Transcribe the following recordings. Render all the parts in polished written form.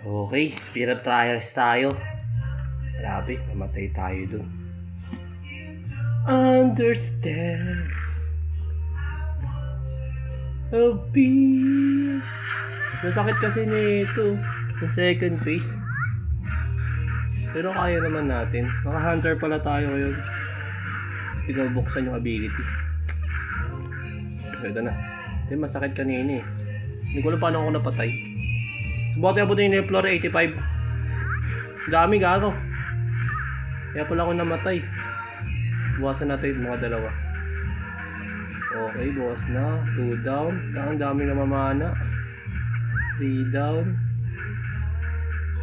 Okay, spirit trials tayo. Grabe, namatay tayo dun. Understand a beat. Nasakit kasi nito sa second phase. Pero kaya naman natin. Naka-hunter pala tayo ngayon. Pinabuksan yung ability. Ito na. Ito masakit kanina eh. Hindi ko alam paano ako napatay. Subukan tayo abutin yung floor 85. Dami gago. Kaya pala ako namatay. Buwasan natin yung mga dalawa. Okay, buwas na. 2 down. Ang dami na mamana. 3 down.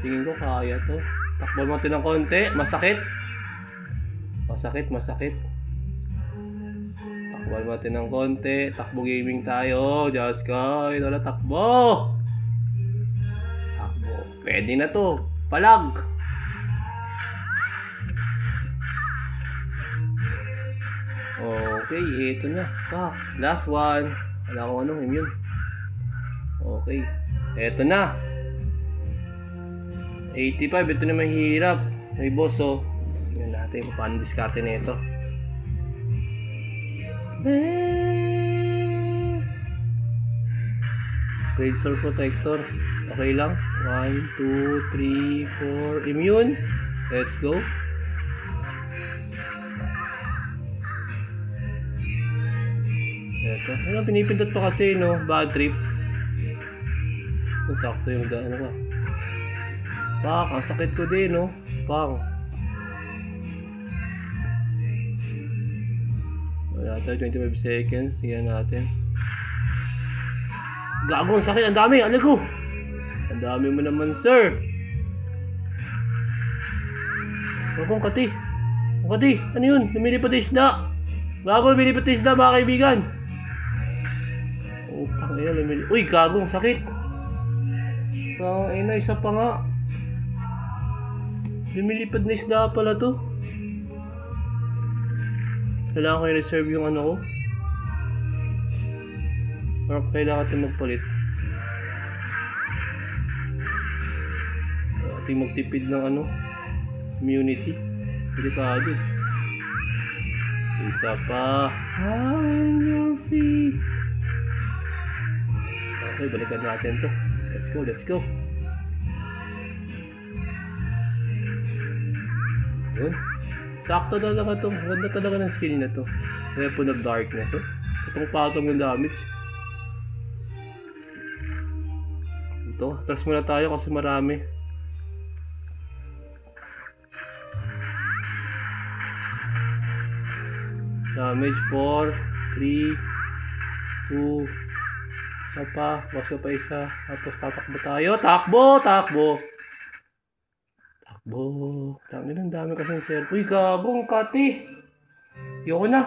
Tingin ko kaya to. Takbo natin ng konti. Masakit. Masakit. Takbo natin ng konti. Takbo gaming tayo. Just go. Ito na takbo. Takbo. Pwede na to. Palag. Okay, ito na. Last one. Wala akong anong immune. Okay. Ito na. 85. Ito na mahirap. May boss oh. Tingnan natin kung paano diskarte na ito. Great Soul Protector. Okay lang. 1, 2, 3, 4. Immune. Let's go. Ito. Ano, pinipindot pa kasi, no? Bad trip. Sakto yung ano ko. Pak, ang sakit ko din, no? Pang. Wala tayo, 25 seconds. Tingnan natin. Gago, ang sakit. Ang dami. Ano ko? Ang dami mo naman, sir. Gago, ang kati. Ang kati. Ano yun? Lumilipad na isda. Gago, lumilipad na isda, mga kaibigan. Oh, pangina, lumilipad. Uy, gago, ang sakit. Ina, isa pa nga. Lumilipad na isda pala to. Kailangan ko i-reserve yung ano ko. Or kailangan natin magpalit. Ating magtipid ng ano, immunity. Delikado. Isa pa. On your feet. Okay, balikan natin to. Let's go. Yun. Sakto talaga to. Ganda talaga ng skill na to. Weapon of Darkness to. Patong-patong yung damage. Ito. Atras muna tayo kasi marami. Damage 4, 3, 2, isa pa. Bawas pa isa. Tapos tatakbo tayo. Takbo. Tangin, ang dami kasing sir. Uy, gabong kati. Yoko na.